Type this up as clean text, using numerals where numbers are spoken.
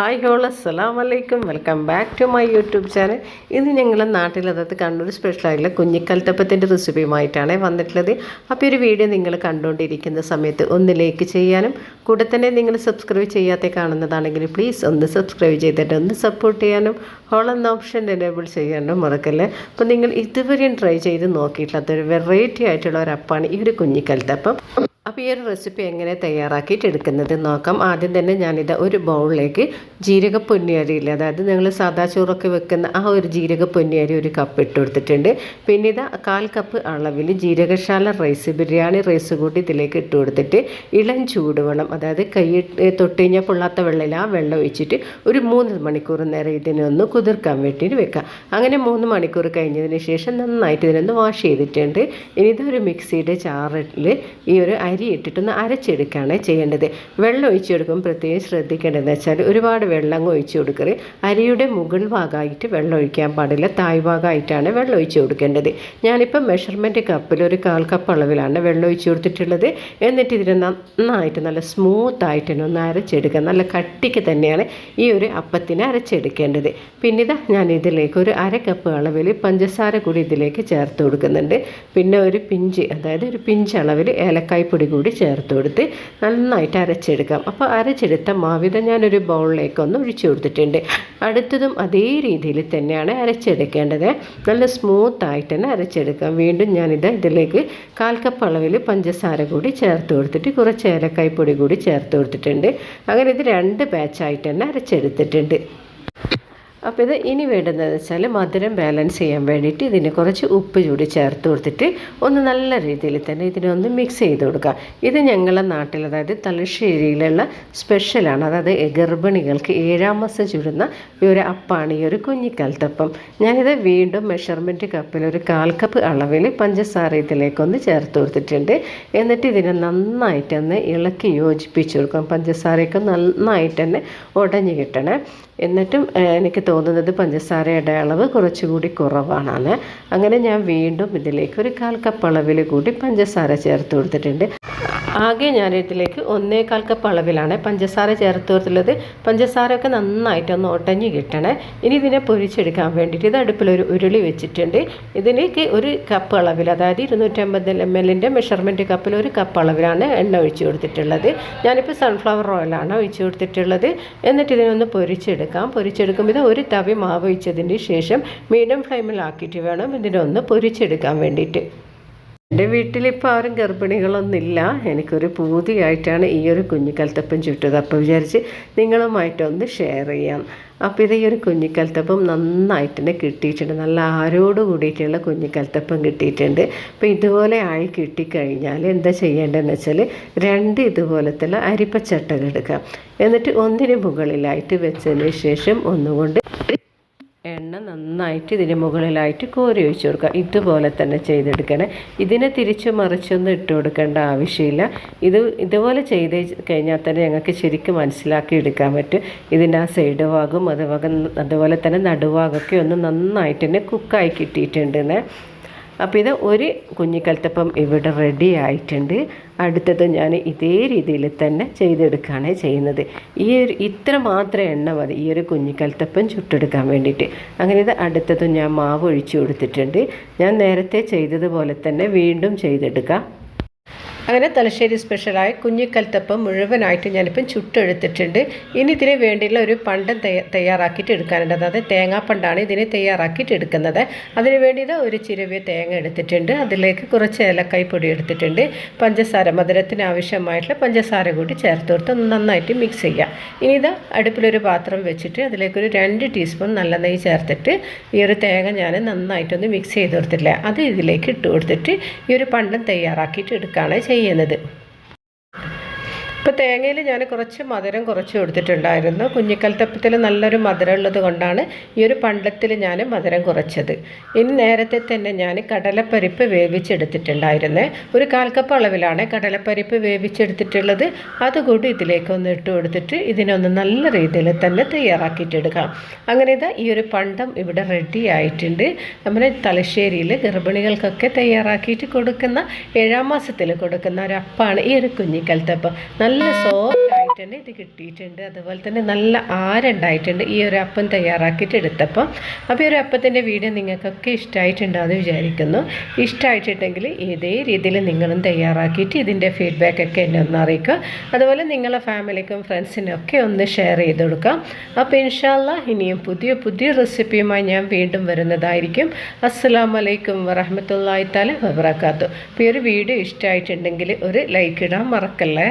Hi all അസ്സലാമു അലൈക്കും. Welcome back to my YouTube channel. ഇന്ന് ഞങ്ങളുടെ നാട്ടിൽ അതായത് കണ്ണൂർ സ്പെഷ്യലായിട്ടുള്ള കുഞ്ഞിക്കൽത്തപ്പത്തിൻ്റെ റെസിപ്പിയുമായിട്ടാണ് വന്നിട്ടുള്ളത്. അപ്പോൾ ഒരു വീഡിയോ നിങ്ങൾ കണ്ടുകൊണ്ടിരിക്കുന്ന സമയത്ത് ഒന്ന് ലൈക്ക് ചെയ്യാനും കൂടെ തന്നെ നിങ്ങൾ സബ്സ്ക്രൈബ് ചെയ്യാതെ കാണുന്നതാണെങ്കിൽ പ്ലീസ് ഒന്ന് സബ്സ്ക്രൈബ് ചെയ്തിട്ട് ഒന്ന് സപ്പോർട്ട് ചെയ്യാനും ഹോൾ എന്ന ഓപ്ഷൻ എനേബിൾ ചെയ്യാനും മറക്കല്ലേ. അപ്പോൾ നിങ്ങൾ ഇതുവരെയും ട്രൈ ചെയ്ത് നോക്കിയിട്ടില്ലാത്തൊരു വെറൈറ്റി ആയിട്ടുള്ള ഒരു അപ്പാണ് ഈ ഒരു കുഞ്ഞിക്കൽത്തപ്പം. അപ്പോൾ ഈ ഒരു റെസിപ്പി എങ്ങനെ തയ്യാറാക്കിയിട്ട് എടുക്കുന്നത് നോക്കാം. ആദ്യം തന്നെ ഞാനിത് ഒരു ബൗളിലേക്ക് ജീരക പൊന്നിയരിയില്ല, അതായത് നിങ്ങൾ സാദാ ചോറൊക്കെ വെക്കുന്ന ആ ഒരു ജീരക പൊന്നിയരി ഒരു കപ്പ് ഇട്ട് കൊടുത്തിട്ടുണ്ട്. പിന്നെ ഇത് 1/4 കപ്പ് അളവിൽ ജീരകശാല റൈസ്, ബിരിയാണി റൈസ് കൂടി ഇതിലേക്ക് ഇട്ട് കൊടുത്തിട്ട് ഇളം ചൂടുവെള്ളം, അതായത് കൈ തൊട്ട് കഴിഞ്ഞാൽ പൊള്ളാത്ത വെള്ളമില്ല, ആ വെള്ളം ഒഴിച്ചിട്ട് ഒരു 3 മണിക്കൂർ നേരം ഇതിനൊന്ന് കുതിർക്കാൻ വേണ്ടിയിട്ട് വെക്കാം. അങ്ങനെ 3 മണിക്കൂർ കഴിഞ്ഞതിന് ശേഷം നന്നായിട്ട് ഇതിനൊന്ന് വാഷ് ചെയ്തിട്ടുണ്ട്. ഇനി ഇതൊരു മിക്സിയുടെ ജാറിൽ ഈ ഒരു അരി ഇട്ടിട്ടൊന്ന് അരച്ചെടുക്കുകയാണ് ചെയ്യേണ്ടത്. വെള്ളം ഒഴിച്ചു കൊടുക്കുമ്പോൾ പ്രത്യേകം ശ്രദ്ധിക്കേണ്ടതെന്ന് വെച്ചാൽ ഒരുപാട് വെള്ളം ഒഴിച്ചു കൊടുക്കരുത്. അരിയുടെ മുകൾ ഭാഗമായിട്ട് വെള്ളം ഒഴിക്കാൻ പാടില്ല, തായ് ഭാഗമായിട്ടാണ് വെള്ളം ഒഴിച്ചു കൊടുക്കേണ്ടത്. ഞാനിപ്പോൾ മെഷർമെൻറ്റ് കപ്പിൽ ഒരു 1/4 കപ്പ് അളവിലാണ് വെള്ളം ഒഴിച്ചു കൊടുത്തിട്ടുള്ളത്. എന്നിട്ട് ഇതിനെ നന്നായിട്ട് നല്ല സ്മൂത്തായിട്ട് ഒന്ന് അരച്ചെടുക്കുക. നല്ല കട്ടിക്ക് തന്നെയാണ് ഈ ഒരു അപ്പത്തിനെ അരച്ചെടുക്കേണ്ടത്. പിന്നെ ഇതാ ഞാൻ ഇതിലേക്ക് ഒരു 1/2 കപ്പ് അളവിൽ പഞ്ചസാര കൂടി ഇതിലേക്ക് ചേർത്ത് കൊടുക്കുന്നുണ്ട്. പിന്നെ ഒരു പിഞ്ച്, അതായത് ഒരു പിഞ്ച് അളവിൽ ഏലക്കായ് പൊടി കൂടി ചേർത്ത് കൊടുത്ത് നന്നായിട്ട് അരച്ചെടുക്കാം. അപ്പോൾ അരച്ചെടുത്ത മാവിത ഞാനൊരു ബൗളിലേക്കൊന്ന് ഒഴിച്ചു കൊടുത്തിട്ടുണ്ട്. അടുത്തതും അതേ രീതിയിൽ തന്നെയാണ് അരച്ചെടുക്കേണ്ടത്. നല്ല സ്മൂത്തായിട്ട് തന്നെ അരച്ചെടുക്കാം. വീണ്ടും ഞാനിത് ഇതിലേക്ക് 1/4 കപ്പ് അളവിൽ പഞ്ചസാര കൂടി ചേർത്ത് കൊടുത്തിട്ട് കുറച്ച് ഏലക്കായ് പൊടി കൂടി ചേർത്ത് കൊടുത്തിട്ടുണ്ട്. അങ്ങനെ ഇത് 2 ബാച്ചായിട്ട് തന്നെ അരച്ചെടുത്തിട്ടുണ്ട്. അപ്പോൾ ഇത് ഇനി വേണ്ടതെന്ന് വെച്ചാൽ മധുരം ബാലൻസ് ചെയ്യാൻ വേണ്ടിയിട്ട് ഇതിന് കുറച്ച് ഉപ്പ് ചൂടി ചേർത്ത് കൊടുത്തിട്ട് ഒന്ന് നല്ല രീതിയിൽ തന്നെ ഇതിനൊന്ന് മിക്സ് ചെയ്ത് കൊടുക്കുക. ഇത് ഞങ്ങളുടെ നാട്ടിൽ, അതായത് തലശ്ശേരിയിലുള്ള സ്പെഷ്യലാണ്. അതായത് ഗർഭിണികൾക്ക് 7ാം മാസം ചുടുന്ന ഈ ഒരു അപ്പാണ് ഈ ഒരു കുഞ്ഞിക്കൽത്തപ്പം. ഞാനിത് വീണ്ടും മെഷർമെൻറ്റ് കപ്പിൽ ഒരു 1/4 കപ്പ് അളവിൽ പഞ്ചസാര ഇതിലേക്കൊന്ന് ചേർത്ത് കൊടുത്തിട്ടുണ്ട്. എന്നിട്ട് ഇതിനെ നന്നായിട്ടൊന്ന് ഇളക്കി യോജിപ്പിച്ച് കൊടുക്കാം. പഞ്ചസാരയൊക്കെ നന്നായിട്ട് തന്നെ ഉടഞ്ഞു കിട്ടണേ. എന്നിട്ടും എനിക്ക് തോന്നുന്നത് പഞ്ചസാരയുടെ അളവ് കുറച്ചുകൂടി കുറവാണ്. അങ്ങനെ ഞാൻ വീണ്ടും ഇതിലേക്ക് ഒരു 1/4 കപ്പ് അളവിൽ കൂടി പഞ്ചസാര ചേർത്ത് കൊടുത്തിട്ടുണ്ട്. ആകെ ഞാൻ ഇതിലേക്ക് 1/4 കപ്പ് അളവിലാണ് പഞ്ചസാര ചേർത്ത് കൊടുത്തുള്ളത്. പഞ്ചസാരയൊക്കെ നന്നായിട്ടൊന്ന് ഒടഞ്ഞ് കിട്ടണേ. ഇനി ഇതിനെ പൊരിച്ചെടുക്കാൻ വേണ്ടിയിട്ട് ഇത് അടുപ്പിലൊരു ഉരുളി വെച്ചിട്ടുണ്ട്. ഇതിലേക്ക് ഒരു കപ്പ് അളവിൽ, അതായത് 250 ml മെഷർമെൻറ്റ് കപ്പിൽ ഒരു കപ്പ് അളവിലാണ് എണ്ണ ഒഴിച്ച് കൊടുത്തിട്ടുള്ളത്. ഞാനിപ്പോൾ സൺഫ്ലവർ ഓയിലാണ് ഒഴിച്ച് കൊടുത്തിട്ടുള്ളത്. എന്നിട്ട് ഇതിനൊന്ന് പൊരിച്ചെടുക്കുമ്പോൾ ഇത് ഒരു തവി മാവ് ഒഴിച്ചതിന് ശേഷം മീഡിയം ഫ്ലെയിമിലാക്കിയിട്ട് വേണം ഇതിനൊന്ന് പൊരിച്ചെടുക്കാൻ വേണ്ടിയിട്ട്. എൻ്റെ വീട്ടിലിപ്പോൾ ആരും ഗർഭിണികളൊന്നുമില്ല. എനിക്കൊരു പൂതിയായിട്ടാണ് ഈ ഒരു കുഞ്ഞിക്കൽത്തപ്പം ചുട്ടത്. അപ്പോൾ വിചാരിച്ച് നിങ്ങളുമായിട്ടൊന്ന് ഷെയർ ചെയ്യാം. അപ്പോൾ ഇത് ഈ ഒരു കുഞ്ഞിക്കൽത്തപ്പം നന്നായിട്ട് തന്നെ കിട്ടിയിട്ടുണ്ട്. നല്ല ആരോട് കൂടിയിട്ടുള്ള കുഞ്ഞിക്കൽത്തപ്പം കിട്ടിയിട്ടുണ്ട്. അപ്പോൾ ഇതുപോലെ ആയി കിട്ടിക്കഴിഞ്ഞാൽ എന്താ ചെയ്യേണ്ടതെന്ന് വെച്ചാൽ 2 ഇതുപോലത്തെ അരിപ്പച്ചട്ടകൾ എടുക്കാം. എന്നിട്ട് ഒന്നിന് മുകളിലായിട്ട് വെച്ചതിന് ശേഷം ഒന്നുകൊണ്ട് എണ്ണ നന്നായിട്ട് ഇതിന് മുകളിലായിട്ട് കോരി ഒഴിച്ച് കൊടുക്കുക. ഇതുപോലെ തന്നെ ചെയ്തെടുക്കണം. ഇതിനെ തിരിച്ചു മറിച്ചൊന്നും ഇട്ട് കൊടുക്കേണ്ട ആവശ്യമില്ല. ഇതുപോലെ ചെയ്ത് കഴിഞ്ഞാൽ തന്നെ ഞങ്ങൾക്ക് ശരിക്കും മനസ്സിലാക്കി എടുക്കാൻ പറ്റും. ഇതിൻ്റെ ആ സൈഡ് ഭാഗം അതുപോലെ തന്നെ നടുഭാഗമൊക്കെ ഒന്ന് നന്നായിട്ട് തന്നെ കുക്കായി കിട്ടിയിട്ടുണ്ടെന്ന്. അപ്പോൾ ഇത് ഒരു കുഞ്ഞിക്കൽത്തപ്പം ഇവിടെ റെഡി ആയിട്ടുണ്ട്. അടുത്തത് ഞാൻ ഇതേ രീതിയിൽ തന്നെ ചെയ്തെടുക്കുകയാണ് ചെയ്യുന്നത്. ഇത്ര മാത്രം എണ്ണ മതി ഈ ഒരു കുഞ്ഞിക്കൽത്തപ്പം ചുട്ടെടുക്കാൻ വേണ്ടിയിട്ട്. അങ്ങനെ ഇത് അടുത്തതും ഞാൻ മാവ് ഒഴിച്ചു കൊടുത്തിട്ടുണ്ട്. ഞാൻ നേരത്തെ ചെയ്തതുപോലെ തന്നെ വീണ്ടും ചെയ്തെടുക്കാം. അങ്ങനെ തലശ്ശേരി സ്പെഷ്യലായ കുഞ്ഞിക്കൽത്തപ്പം മുഴുവനായിട്ട് ഞാനിപ്പം ചുട്ടെടുത്തിട്ടുണ്ട്. ഇനി ഇതിന് വേണ്ടിയുള്ള ഒരു പണ്ടം തയ്യാറാക്കിയിട്ട് എടുക്കാനുണ്ട്. അതായത് തേങ്ങാപ്പണ്ടാണ് ഇതിന് തയ്യാറാക്കിയിട്ട് എടുക്കുന്നത്. അതിന് വേണ്ടിയിട്ട് ഒരു ചിരവിയ തേങ്ങ എടുത്തിട്ടുണ്ട്. അതിലേക്ക് കുറച്ച് ഏലക്കായ് പൊടി എടുത്തിട്ടുണ്ട്. പഞ്ചസാര, മധുരത്തിന് ആവശ്യമായിട്ടുള്ള പഞ്ചസാര കൂടി ചേർത്ത് കൊടുത്ത് നന്നായിട്ട് മിക്സ് ചെയ്യുക. ഇനി ഇത് അടുപ്പിലൊരു പാത്രം വെച്ചിട്ട് അതിലേക്കൊരു 2 ടീസ്പൂൺ നല്ല നെയ്യ് ചേർത്തിട്ട് ഈ ഒരു തേങ്ങ ഞാൻ നന്നായിട്ടൊന്ന് മിക്സ് ചെയ്ത് കൊടുത്തിട്ടില്ല, അത് ഇതിലേക്ക് ഇട്ട് കൊടുത്തിട്ട് ഈ ഒരു പണ്ടം തയ്യാറാക്കിയിട്ട് എടുക്കുകയാണ് ചെയ്യുന്നത്. ഇപ്പോൾ തേങ്ങയിൽ ഞാൻ കുറച്ച് മധുരം കുറച്ച് കൊടുത്തിട്ടുണ്ടായിരുന്നു. കുഞ്ഞിക്കൽത്തപ്പത്തിൽ നല്ലൊരു മധുരം ഉള്ളത് കൊണ്ടാണ് ഈ ഒരു പണ്ടത്തിൽ ഞാൻ മധുരം കുറച്ചത്. ഇനി നേരത്തെ തന്നെ ഞാൻ കടലപ്പരിപ്പ് വേവിച്ചെടുത്തിട്ടുണ്ടായിരുന്നേ. ഒരു 1/4 കപ്പ് അളവിലാണ് കടലപ്പരിപ്പ് വേവിച്ചെടുത്തിട്ടുള്ളത്. അതുകൂടി ഇതിലേക്കൊന്ന് ഇട്ട് കൊടുത്തിട്ട് ഇതിനൊന്ന് നല്ല രീതിയിൽ തന്നെ തയ്യാറാക്കിയിട്ടെടുക്കാം. അങ്ങനെ ഇതാ ഈ ഒരു പണ്ടം ഇവിടെ റെഡി ആയിട്ടുണ്ട്. നമ്മുടെ തലശ്ശേരിയിൽ ഗർഭിണികൾക്കൊക്കെ തയ്യാറാക്കിയിട്ട് കൊടുക്കുന്ന 7ാം മാസത്തിൽ കൊടുക്കുന്ന ഒരു അപ്പാണ് ഈ ഒരു കുഞ്ഞിക്കൽത്തപ്പം. നല്ല സോഫ്റ്റ് സൂപ്പറായിട്ടുണ്ട് ഇത് കിട്ടിയിട്ടുണ്ട്. അതുപോലെ തന്നെ നല്ല ആരുണ്ടായിട്ടുണ്ട് ഈ ഒരു അപ്പം തയ്യാറാക്കിയിട്ട് എടുത്തപ്പം. അപ്പോൾ ഈ ഒരു അപ്പത്തിൻ്റെ വീഡിയോ നിങ്ങൾക്കൊക്കെ ഇഷ്ടമായിട്ടുണ്ടാകുമെന്ന് വിചാരിക്കുന്നു. ഇഷ്ടമായിട്ടുണ്ടെങ്കിൽ ഇതേ രീതിയിൽ നിങ്ങളും തയ്യാറാക്കിയിട്ട് ഇതിൻ്റെ ഫീഡ്ബാക്കൊക്കെ എന്നെ ഒന്ന് അറിയിക്കുക. അതുപോലെ നിങ്ങളുടെ ഫാമിലിക്കും ഫ്രണ്ട്സിനും ഒക്കെ ഒന്ന് ഷെയർ ചെയ്ത് കൊടുക്കാം. അപ്പോൾ ഇൻഷാ അല്ലാഹ് ഇനിയും പുതിയ റെസിപ്പിയുമായി ഞാൻ വീണ്ടും വരുന്നതായിരിക്കും. അസ്സലാമു അലൈക്കും വറഹ്മത്തുള്ളാഹി തആല വബറകാതുഹു. അപ്പോൾ ഈ ഒരു വീഡിയോ ഇഷ്ടമായിട്ടുണ്ടെങ്കിൽ ഒരു ലൈക്ക് ഇടാൻ മറക്കല്ലേ.